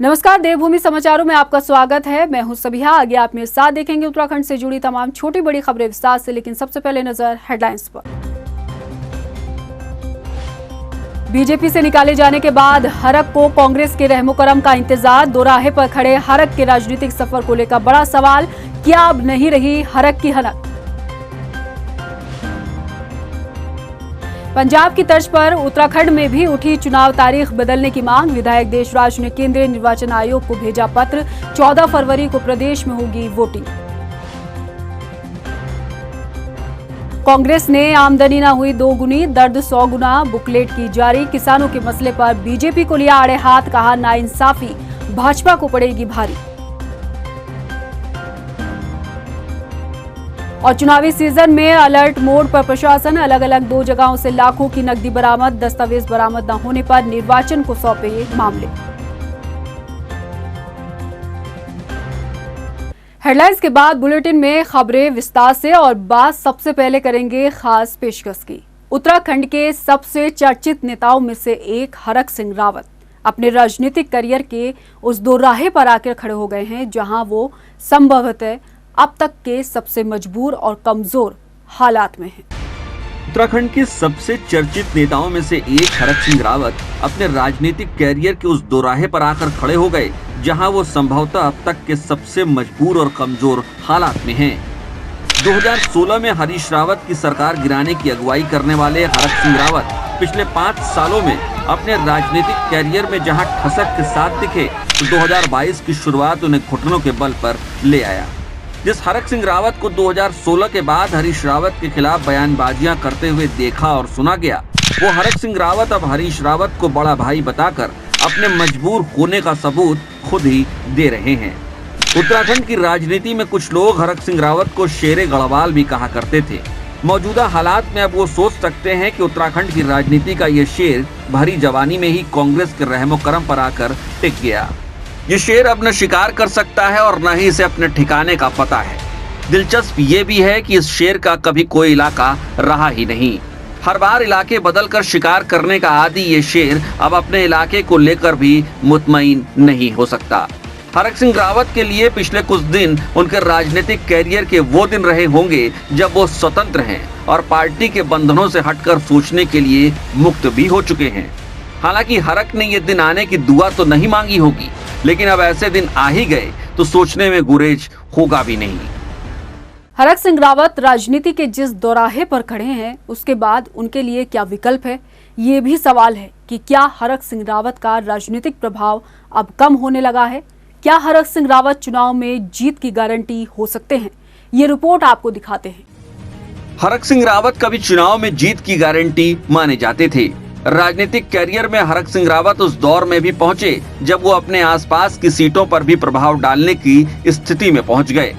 नमस्कार, देवभूमि समाचारों में आपका स्वागत है। मैं हूं सबिहा। आगे आप मेरे साथ देखेंगे उत्तराखंड से जुड़ी तमाम छोटी बड़ी खबरें विस्तार से, लेकिन सबसे पहले नजर हेडलाइंस पर। बीजेपी से निकाले जाने के बाद हरक को कांग्रेस के रहमो करम का इंतजार। दोराहे पर खड़े हरक के राजनीतिक सफर को लेकर बड़ा सवाल, क्या अब नहीं रही हरक की हनक? पंजाब की तर्ज पर उत्तराखंड में भी उठी चुनाव तारीख बदलने की मांग। विधायक देशराज ने केंद्रीय निर्वाचन आयोग को भेजा पत्र। 14 फरवरी को प्रदेश में होगी वोटिंग। कांग्रेस ने आमदनी न हुई 2 गुनी, दर्द 100 गुना बुकलेट की जारी। किसानों के मसले पर बीजेपी को लिया आड़े हाथ, कहा नाइंसाफी भाजपा को पड़ेगी भारी। और चुनावी सीजन में अलर्ट मोड पर प्रशासन। अलग अलग 2 जगहों से लाखों की नकदी बरामद। दस्तावेज बरामद न होने पर निर्वाचन को सौंपे मामले। हेडलाइंस के बाद बुलेटिन में खबरें विस्तार से, और बात सबसे पहले करेंगे खास पेशकश की। उत्तराखंड के सबसे चर्चित नेताओं में से एक हरक सिंह रावत अपने राजनीतिक करियर के उस दोराहे पर आकर खड़े हो गए हैं जहां वो संभवतः अब तक के सबसे मजबूर और कमजोर हालात में हैं। उत्तराखंड के सबसे चर्चित नेताओं में से एक हरक सिंह रावत अपने राजनीतिक कैरियर के उस दोराहे पर आकर खड़े हो गए जहां वो संभवतः अब तक के सबसे मजबूर और कमजोर हालात में हैं। 2016 में हरीश रावत की सरकार गिराने की अगुवाई करने वाले हरक सिंह रावत पिछले 5 सालों में अपने राजनीतिक कैरियर में जहां ठसक के साथ दिखे, तो 2022 की शुरुआत उन्हें घुटनों के बल पर ले आया। जिस हरक सिंह रावत को 2016 के बाद हरीश रावत के खिलाफ बयानबाजियां करते हुए देखा और सुना गया, वो हरक सिंह रावत अब हरीश रावत को बड़ा भाई बताकर अपने मजबूर होने का सबूत खुद ही दे रहे हैं। उत्तराखंड की राजनीति में कुछ लोग हरक सिंह रावत को शेरे गढ़वाल भी कहा करते थे। मौजूदा हालात में अब वो सोच सकते हैं कि उत्तराखंड की राजनीति का ये शेर भरी जवानी में ही कांग्रेस के रहमो करम पर आकर टिक गया। ये शेर अब न शिकार कर सकता है और न ही इसे अपने ठिकाने का पता है। दिलचस्प ये भी है कि इस शेर का कभी कोई इलाका रहा ही नहीं। हर बार इलाके बदलकर शिकार करने का आदी ये शेर अब अपने इलाके को लेकर भी मुतमईन नहीं हो सकता। हरक सिंह रावत के लिए पिछले कुछ दिन उनके राजनीतिक कैरियर के वो दिन रहे होंगे जब वो स्वतंत्र हैं और पार्टी के बंधनों से हटकर सोचने के लिए मुक्त भी हो चुके हैं। हालांकि हरक ने ये दिन आने की दुआ तो नहीं मांगी होगी, लेकिन अब ऐसे दिन आ ही गए तो सोचने में गुरेज होगा भी नहीं। हरक सिंह रावत राजनीति के जिस दोराहे पर खड़े हैं, उसके बाद उनके लिए क्या विकल्प है, ये भी सवाल है कि क्या हरक सिंह रावत का राजनीतिक प्रभाव अब कम होने लगा है? क्या हरक सिंह रावत चुनाव में जीत की गारंटी हो सकते हैं? ये रिपोर्ट आपको दिखाते हैं। हरक सिंह रावत कभी चुनाव में जीत की गारंटी माने जाते थे। राजनीतिक कैरियर में हरक सिंह रावत उस दौर में भी पहुंचे जब वो अपने आसपास की सीटों पर भी प्रभाव डालने की स्थिति में पहुंच गए।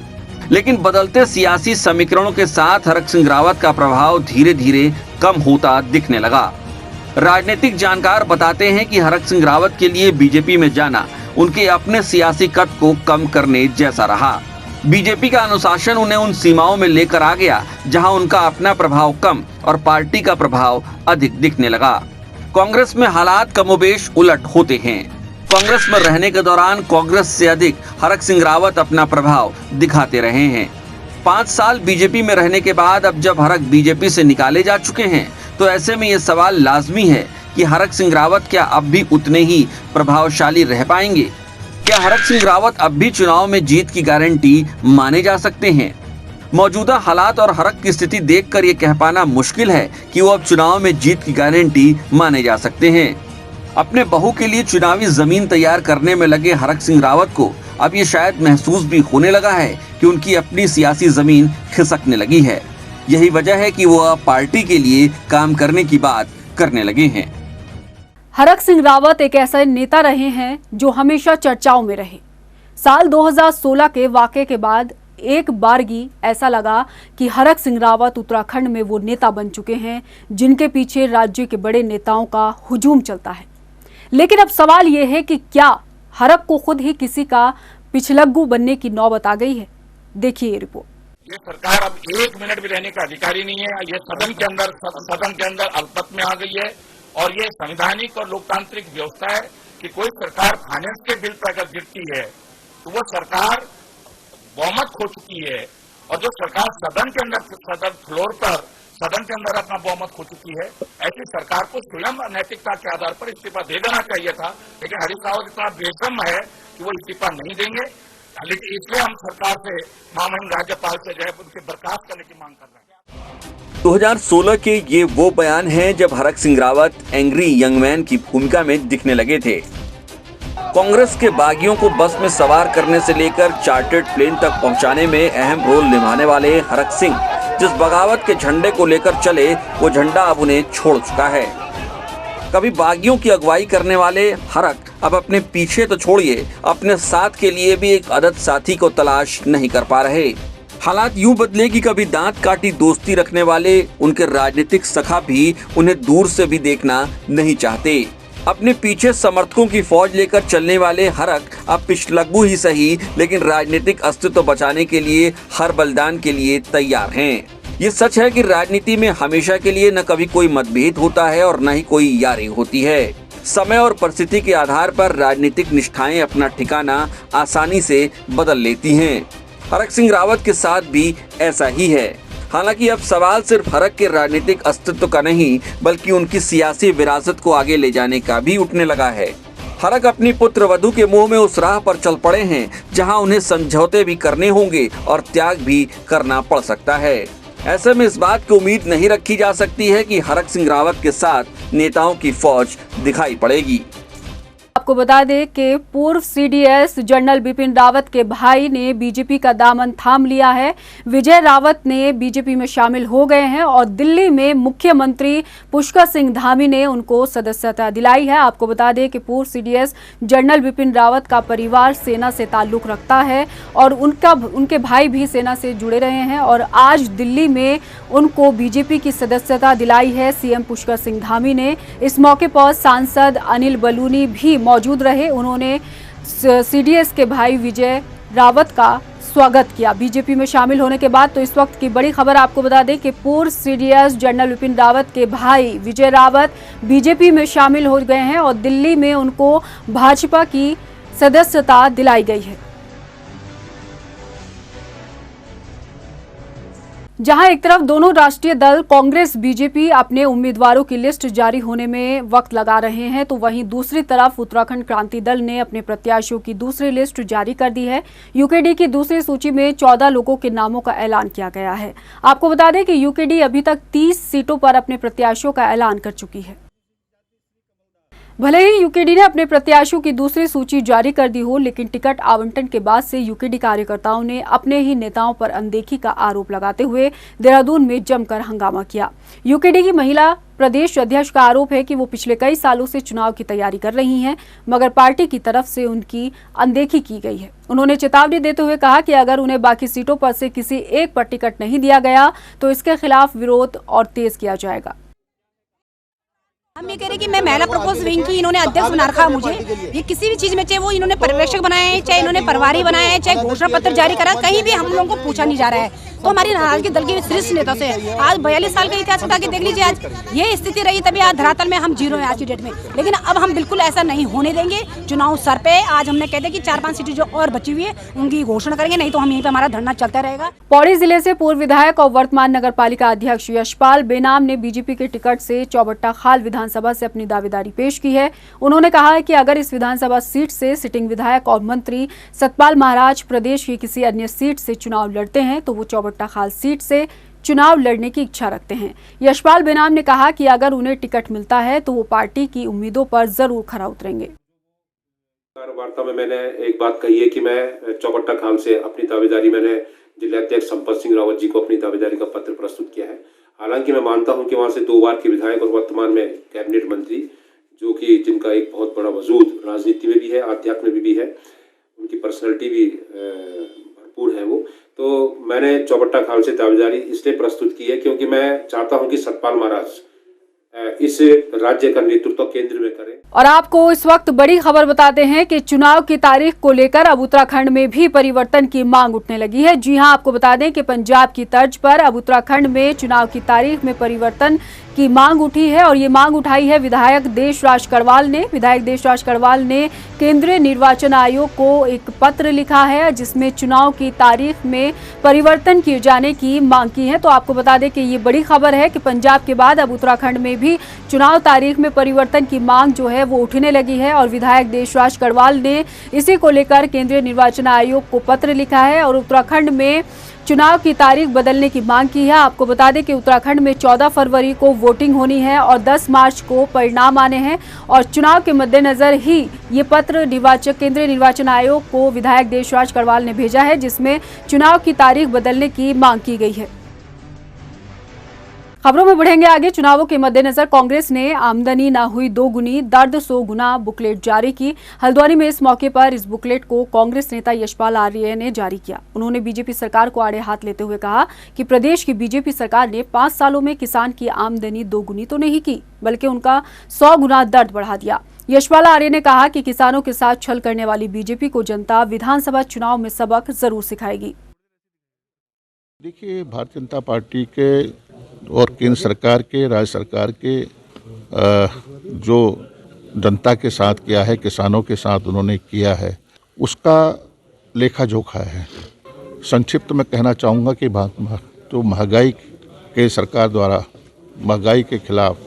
लेकिन बदलते सियासी समीकरणों के साथ हरक सिंह रावत का प्रभाव धीरे धीरे कम होता दिखने लगा। राजनीतिक जानकार बताते हैं कि हरक सिंह रावत के लिए बीजेपी में जाना उनके अपने सियासी कद को कम करने जैसा रहा। बीजेपी का अनुशासन उन्हें उन सीमाओं में लेकर आ गया जहां उनका अपना प्रभाव कम और पार्टी का प्रभाव अधिक दिखने लगा। कांग्रेस में हालात कमोबेश उलट होते हैं। कांग्रेस में रहने के दौरान कांग्रेस से अधिक हरक सिंह रावत अपना प्रभाव दिखाते रहे हैं। 5 साल बीजेपी में रहने के बाद अब जब हरक बीजेपी से निकाले जा चुके हैं, तो ऐसे में ये सवाल लाजमी है कि हरक सिंह रावत क्या अब भी उतने ही प्रभावशाली रह पाएंगे? क्या हरक सिंह रावत अब भी चुनाव में जीत की गारंटी माने जा सकते हैं? मौजूदा हालात और हरक की स्थिति देखकर ये कह पाना मुश्किल है कि वो अब चुनाव में जीत की गारंटी माने जा सकते हैं। अपने बहू के लिए चुनावी जमीन तैयार करने में लगे हरक सिंह रावत को अब ये शायद महसूस भी होने लगा है कि उनकी अपनी सियासी जमीन खिसकने लगी है। यही वजह है कि वो अब पार्टी के लिए काम करने की बात करने लगे हैं। हरक सिंह रावत एक ऐसे नेता रहे हैं जो हमेशा चर्चाओं में रहे। साल 2016 के वाकये के बाद एक बारगी ऐसा लगा कि हरक सिंह रावत उत्तराखंड में वो नेता बन चुके हैं जिनके पीछे राज्य के बड़े नेताओं का हुजूम चलता है। लेकिन अब सवाल ये है कि क्या हरक को खुद ही किसी का पिछलग्गू बनने की नौबत आ गई है? देखिए ये रिपोर्ट। ये सरकार अब 1 मिनट भी रहने का अधिकारी नहीं है। ये सदन के अंदर अल्पत्व में आ गई है और ये संवैधानिक और लोकतांत्रिक व्यवस्था है कि कोई सरकार फाइनेंस के बिल पर अगर गिरती है तो वो सरकार बहुमत खो चुकी है, और जो सरकार सदन के अंदर अपना बहुमत खो चुकी है, ऐसी सरकार को स्वयं नैतिकता के आधार पर इस्तीफा दे देना चाहिए था। लेकिन हरीश रावत इतना बेशर्म है कि वो इस्तीफा नहीं देंगे। लेकिन इसलिए हम सरकार से, महामहिम राज्यपाल से जो है उनके बर्खास्त करने की मांग कर रहे हैं। 2016 के ये वो बयान हैं जब Harak Singh Rawat angry young man की भूमिका में दिखने लगे थे। कांग्रेस के बागियों को बस में सवार करने से लेकर चार्टर्ड प्लेन तक पहुंचाने में अहम रोल निभाने वाले हरक सिंह जिस बगावत के झंडे को लेकर चले, वो झंडा अब उन्हें छोड़ चुका है। कभी बागियों की अगुवाई करने वाले हरक अब अपने पीछे तो छोड़िए, अपने साथ के लिए भी एक अदद साथी को तलाश नहीं कर पा रहे। हालात यूं बदले कि कभी दांत काटी दोस्ती रखने वाले उनके राजनीतिक सखा भी उन्हें दूर से भी देखना नहीं चाहते। अपने पीछे समर्थकों की फौज लेकर चलने वाले हरक अब पिछलग्गू ही सही, लेकिन राजनीतिक अस्तित्व बचाने के लिए हर बलिदान के लिए तैयार हैं। ये सच है कि राजनीति में हमेशा के लिए न कभी कोई मतभेद होता है और न ही कोई यारी होती है। समय और परिस्थिति के आधार पर राजनीतिक निष्ठाएं अपना ठिकाना आसानी से बदल लेती हैं। हरक सिंह रावत के साथ भी ऐसा ही है। हालांकि अब सवाल सिर्फ हरक के राजनीतिक अस्तित्व का नहीं, बल्कि उनकी सियासी विरासत को आगे ले जाने का भी उठने लगा है। हरक अपनी पुत्र वधू के मुंह में उस राह पर चल पड़े हैं जहां उन्हें समझौते भी करने होंगे और त्याग भी करना पड़ सकता है। ऐसे में इस बात की उम्मीद नहीं रखी जा सकती है कि हरक सिंह रावत के साथ नेताओं की फौज दिखाई पड़ेगी। आपको बता दें कि पूर्व सीडीएस जनरल बिपिन रावत के भाई ने बीजेपी का दामन थाम लिया है। विजय रावत ने बीजेपी में शामिल हो गए हैं और दिल्ली में मुख्यमंत्री पुष्कर सिंह धामी ने उनको सदस्यता दिलाई है। आपको बता दें कि पूर्व सीडीएस जनरल बिपिन रावत का परिवार सेना से ताल्लुक रखता है और उनके भाई भी सेना से जुड़े रहे हैं और आज दिल्ली में उनको बीजेपी की सदस्यता दिलाई है सीएम पुष्कर सिंह धामी ने। इस मौके पर सांसद अनिल बलूनी भी मौजूद रहे। उन्होंने सीडीएस के भाई विजय रावत का स्वागत किया बीजेपी में शामिल होने के बाद। तो इस वक्त की बड़ी खबर आपको बता दें कि पूर्व सीडीएस जनरल बिपिन रावत के भाई विजय रावत बीजेपी में शामिल हो गए हैं और दिल्ली में उनको भाजपा की सदस्यता दिलाई गई है। जहां एक तरफ दोनों राष्ट्रीय दल कांग्रेस बीजेपी अपने उम्मीदवारों की लिस्ट जारी होने में वक्त लगा रहे हैं, तो वहीं दूसरी तरफ उत्तराखंड क्रांति दल ने अपने प्रत्याशियों की दूसरी लिस्ट जारी कर दी है। यूकेडी की दूसरी सूची में 14 लोगों के नामों का ऐलान किया गया है। आपको बता दें कि यूकेडी अभी तक 30 सीटों पर अपने प्रत्याशियों का ऐलान कर चुकी है। भले ही यूकेडी ने अपने प्रत्याशियों की दूसरी सूची जारी कर दी हो, लेकिन टिकट आवंटन के बाद से यूकेडी कार्यकर्ताओं ने अपने ही नेताओं पर अनदेखी का आरोप लगाते हुए देहरादून में जमकर हंगामा किया। यूकेडी की महिला प्रदेश अध्यक्ष का आरोप है कि वो पिछले कई सालों से चुनाव की तैयारी कर रही हैं, मगर पार्टी की तरफ से उनकी अनदेखी की गई है। उन्होंने चेतावनी देते हुए कहा कि अगर उन्हें बाकी सीटों पर से किसी एक पर टिकट नहीं दिया गया तो इसके खिलाफ विरोध और तेज किया जाएगा। हम ये कह रहे कि मैं महिला प्रपोज विंग की इन्होंने अध्यक्ष बना रखा मुझे। ये किसी भी चीज में, चाहे वो इन्होंने पर्यवेक्षक बनाया है, चाहे इन्होंने प्रभारी बनाया है, चाहे घोषणा पत्र जारी करा, कहीं भी हम लोगों को पूछा नहीं जा रहा है। तो हमारी नाराजगी दल के शीर्ष नेता से आज 42 साल का इतिहास उठा के देख लीजिए। आज ये स्थिति रही, तभी आज धरातल में हम जीरो हैं आज की डेट में। लेकिन अब हम बिल्कुल ऐसा नहीं होने देंगे। चुनाव सर पे आज हमने कह दिया कि 4-5 सीटें जो और बची हुई है उनकी घोषणा करेंगे, नहीं तो हम यहीं पे हमारा धरना चलता रहेगा। पौड़ी जिले से पूर्व विधायक और वर्तमान नगर पालिका अध्यक्ष यशपाल बेनाम ने बीजेपी के टिकट से चौबट्टा खाल विधानसभा से अपनी दावेदारी पेश की है। उन्होंने कहा है कि अगर इस विधानसभा सीट से सिटिंग विधायक और मंत्री सतपाल महाराज प्रदेश की किसी अन्य सीट से चुनाव लड़ते हैं तो वो चौबट्टा खाल सीट से चुनाव लड़ने की इच्छा रखते हैं। यशपाल बेनाम ने कहा कि अगर उन्हें टिकट मिलता है तो वो पार्टी की उम्मीदों पर जरूर खरा उतरेंगे। वार्ता में मैंने एक बात कही है कि मैं चौबट्टा खाल से अपनी दावेदारी, मैंने जिलाध्यक्ष संपत सिंह रावत जी को अपनी दावेदारी का पत्र प्रस्तुत किया है। हालांकि मैं मानता हूं कि वहां से 2 बार के विधायक और वर्तमान में कैबिनेट मंत्री, जो कि जिनका एक बहुत बड़ा वजूद राजनीति में भी है, आध्यात्म में भी है, उनकी पर्सनैलिटी भी भरपूर है वो। तो मैंने चौबट्टा खाल से दावेदारी इसलिए प्रस्तुत की है क्योंकि मैं चाहता हूं कि सतपाल महाराज इस राज्य का नेतृत्व केंद्र में करें। और आपको इस वक्त बड़ी खबर बताते हैं कि चुनाव की तारीख को लेकर अब उत्तराखंड में भी परिवर्तन की मांग उठने लगी है। जी हां, आपको बता दें कि पंजाब की तर्ज पर अब उत्तराखंड में चुनाव की तारीख में परिवर्तन की मांग उठी है और ये मांग उठाई है विधायक देशराज कड़वाल ने। विधायक देशराज कड़वाल ने केंद्रीय निर्वाचन आयोग को एक पत्र लिखा है जिसमें चुनाव की तारीख में परिवर्तन किए जाने की मांग की है। तो आपको बता दें कि ये बड़ी खबर है कि पंजाब के बाद अब उत्तराखंड में भी चुनाव तारीख में परिवर्तन की मांग जो है वो उठने लगी है और विधायक देशराज कड़वाल ने इसी को लेकर केंद्रीय निर्वाचन आयोग को पत्र लिखा है और उत्तराखंड में चुनाव की तारीख बदलने की मांग की है। आपको बता दें कि उत्तराखंड में 14 फरवरी को वोटिंग होनी है और 10 मार्च को परिणाम आने हैं और चुनाव के मद्देनजर ही ये पत्र केंद्रीय निर्वाचन आयोग को विधायक देशराज कड़वाल ने भेजा है जिसमें चुनाव की तारीख बदलने की मांग की गई है। खबरों में बढ़ेंगे आगे। चुनावों के मद्देनजर कांग्रेस ने आमदनी ना हुई दोगुनी दर्द 100 गुना बुकलेट जारी की। हल्द्वानी में इस मौके पर इस बुकलेट को कांग्रेस नेता यशपाल आर्य ने जारी किया। उन्होंने बीजेपी सरकार को आड़े हाथ लेते हुए कहा कि प्रदेश की बीजेपी सरकार ने 5 सालों में किसान की आमदनी दोगुनी तो नहीं की बल्कि उनका 100 गुना दर्द बढ़ा दिया। यशपाल आर्य ने कहा कि किसानों के साथ छल करने वाली बीजेपी को जनता विधानसभा चुनाव में सबक जरूर सिखाएगी। देखिए, भारतीय जनता पार्टी के और केंद्र सरकार के, राज्य सरकार के जो जनता के साथ किया है, किसानों के साथ उन्होंने किया है, उसका लेखा जोखा है। संक्षिप्त में कहना चाहूँगा कि तो महंगाई के सरकार द्वारा महंगाई के खिलाफ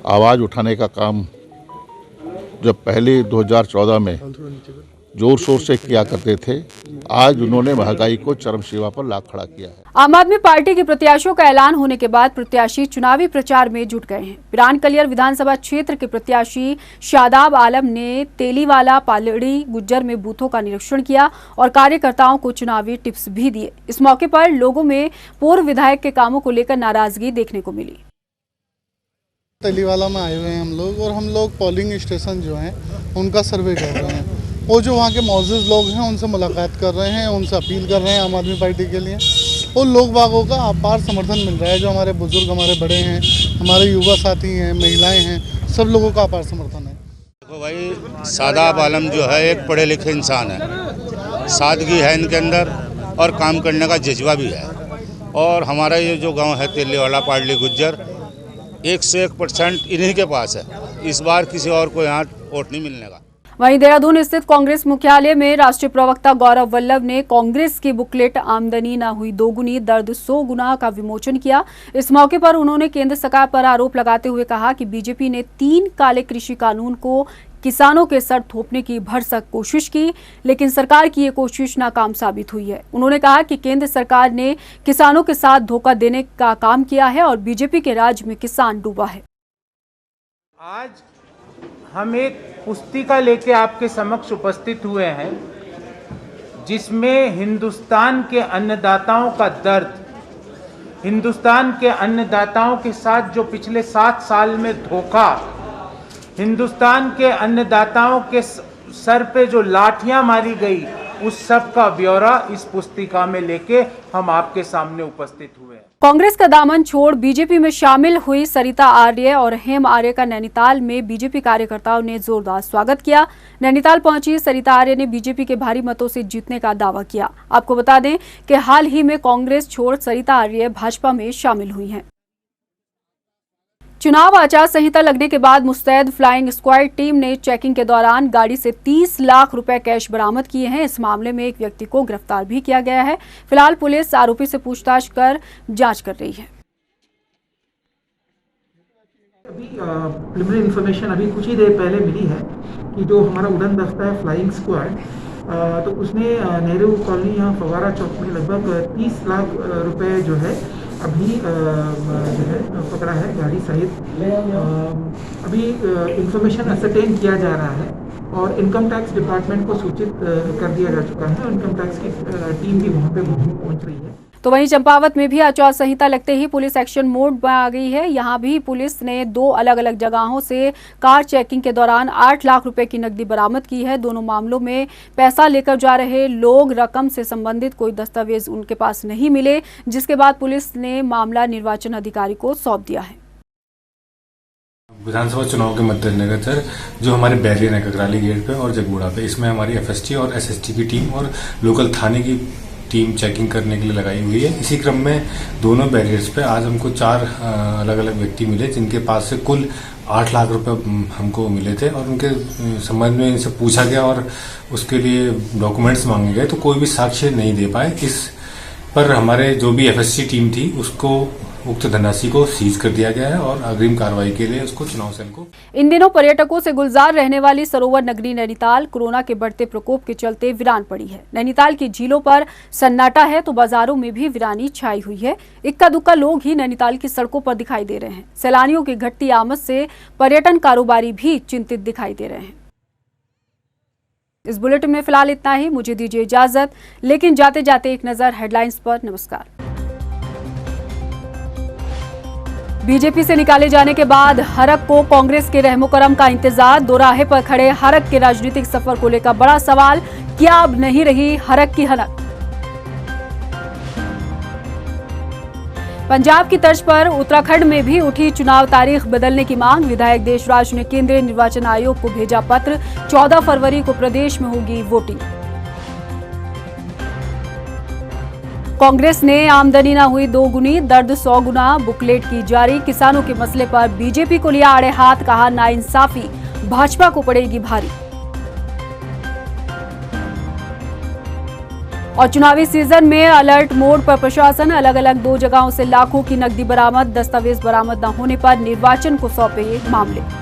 आवाज़ उठाने का काम जब पहले 2014 में जोर शोर से किया करते थे, आज उन्होंने महंगाई को चरम सीमा पर ला खड़ा किया है। आम आदमी पार्टी के प्रत्याशियों का ऐलान होने के बाद प्रत्याशी चुनावी प्रचार में जुट गए हैं। बिरान कलियर विधानसभा क्षेत्र के प्रत्याशी शादाब आलम ने तेलीवाला पालड़ी गुज्जर में बूथों का निरीक्षण किया और कार्यकर्ताओं को चुनावी टिप्स भी दिए। इस मौके पर लोगों में पूर्व विधायक के कामों को लेकर नाराजगी देखने को मिली। तेलीवाला में आए हुए हैं हम लोग पोलिंग स्टेशन जो हैं उनका सर्वे कर रहे हैं। वो जो वहाँ के मौजूद लोग हैं उनसे मुलाकात कर रहे हैं, उनसे अपील कर रहे हैं आम आदमी पार्टी के लिए। और लोग बागों का अपार समर्थन मिल रहा है। जो हमारे बुजुर्ग, हमारे बड़े हैं, हमारे युवा साथी हैं, महिलाएं हैं, सब लोगों का अपार समर्थन है। देखो भाई, शादाब आलम जो है एक पढ़े लिखे इंसान है, सादगी है इनके अंदर और काम करने का जज्बा भी है। और हमारा ये जो गाँव है तेलीवाला पालड़ी गुज्जर 101% इन्हीं के पास है। इस बार किसी और को यहाँ वोट नहीं मिलने का। वहीं देहरादून स्थित कांग्रेस मुख्यालय में राष्ट्रीय प्रवक्ता गौरव वल्लभ ने कांग्रेस की बुकलेट आमदनी ना हुई दोगुनी दर्द 100 गुना का विमोचन किया। इस मौके पर उन्होंने केंद्र सरकार पर आरोप लगाते हुए कहा कि बीजेपी ने 3 काले कृषि कानून को किसानों के सर थोपने की भरसक कोशिश की, लेकिन सरकार की ये कोशिश नाकाम साबित हुई है। उन्होंने कहा कि केंद्र सरकार ने किसानों के साथ धोखा देने का काम किया है और बीजेपी के राज में किसान डूबा है। आज हम एक पुस्तिका लेके आपके समक्ष उपस्थित हुए हैं जिसमें हिंदुस्तान के अन्नदाताओं का दर्द, हिंदुस्तान के अन्नदाताओं के साथ जो पिछले 7 साल में धोखा, हिंदुस्तान के अन्नदाताओं के सर पे जो लाठियां मारी गई, उस सब का ब्यौरा इस पुस्तिका में लेके हम आपके सामने उपस्थित हुए हैं। कांग्रेस का दामन छोड़ बीजेपी में शामिल हुई सरिता आर्य और हेम आर्य का नैनीताल में बीजेपी कार्यकर्ताओं ने जोरदार स्वागत किया। नैनीताल पहुंची सरिता आर्य ने बीजेपी के भारी मतों से जीतने का दावा किया। आपको बता दें कि हाल ही में कांग्रेस छोड़ सरिता आर्य भाजपा में शामिल हुई हैं। चुनाव आचार संहिता लगने के बाद मुस्तैद फ्लाइंग स्क्वाड टीम ने चेकिंग के दौरान गाड़ी से 30 लाख रुपए कैश बरामद किए हैं। इस मामले में एक व्यक्ति को गिरफ्तार भी किया गया है। फिलहाल पुलिस आरोपी से पूछताछ कर जांच कर रही है। अभी प्रिलिमिनरी इन्फॉर्मेशन अभी कुछ ही देर पहले मिली है कि जो हमारा उड़न दस्ता है फ्लाइंग स्क्वाड, तो उसने नेहरू कॉलोनी यहाँ फवारा चौक में लगभग 30 लाख रुपए जो है अभी जो है पकड़ा है गाड़ी सहित। अभी इंफॉर्मेशन असरटेन किया जा रहा है और इनकम टैक्स डिपार्टमेंट को सूचित कर दिया जा चुका है। इनकम टैक्स की टीम भी वहाँ पे पहुँच रही है। तो वहीं चंपावत में भी आचार संहिता लगते ही पुलिस एक्शन मोड में आ गई है। यहां भी पुलिस ने 2 अलग अलग जगहों से कार चेकिंग के दौरान 8 लाख रुपए की नकदी बरामद की है। दोनों मामलों में पैसा लेकर जा रहे लोग रकम से संबंधित कोई दस्तावेज उनके पास नहीं मिले, जिसके बाद पुलिस ने मामला निर्वाचन अधिकारी को सौंप दिया है। विधानसभा चुनाव के मद्देनजर जो हमारे बैरियर है ककराली गेट पे और जगबूढ़ा पे, इसमें हमारी एफएसटी और एसएसटी की टीम और लोकल थाने की टीम चेकिंग करने के लिए लगाई हुई है। इसी क्रम में दोनों बैरियर्स पे आज हमको 4 अलग अलग व्यक्ति मिले जिनके पास से कुल 8 लाख रुपए हमको मिले थे और उनके संबंध में इनसे पूछा गया और उसके लिए डॉक्यूमेंट्स मांगे गए तो कोई भी साक्ष्य नहीं दे पाए। इस पर हमारे जो भी एफएसटी टीम थी उसको उक्त धनराशि को सीज कर दिया गया है और अग्रिम कार्रवाई के लिए उसको चुनाव सेल को। इन दिनों पर्यटकों से गुलजार रहने वाली सरोवर नगरी नैनीताल कोरोना के बढ़ते प्रकोप के चलते वीरान पड़ी है। नैनीताल की झीलों पर सन्नाटा है तो बाजारों में भी वीरानी छाई हुई है। इक्का दुक्का लोग ही नैनीताल की सड़कों पर दिखाई दे रहे हैं। सैलानियों की घटती आमद से पर्यटन कारोबारी भी चिंतित दिखाई दे रहे हैं। इस बुलेटिन में फिलहाल इतना ही। मुझे दीजिए इजाजत, लेकिन जाते जाते एक नजर हेडलाइंस पर। नमस्कार। बीजेपी से निकाले जाने के बाद हरक को कांग्रेस के रहमो करम का इंतजार। दोराहे पर खड़े हरक के राजनीतिक सफर को लेकर बड़ा सवाल, क्या अब नहीं रही हरक की हनक? पंजाब की तर्ज पर उत्तराखंड में भी उठी चुनाव तारीख बदलने की मांग। विधायक देशराज ने केंद्रीय निर्वाचन आयोग को भेजा पत्र। 14 फरवरी को प्रदेश में होगी वोटिंग। कांग्रेस ने आमदनी न हुई 2 गुनी, दर्द 100 गुना बुकलेट की जारी। किसानों के मसले पर बीजेपी को लिया आड़े हाथ, कहा नाइंसाफी भाजपा को पड़ेगी भारी। और चुनावी सीजन में अलर्ट मोड पर प्रशासन। अलग अलग 2 जगहों से लाखों की नकदी बरामद। दस्तावेज बरामद न होने पर निर्वाचन को सौंपे मामले।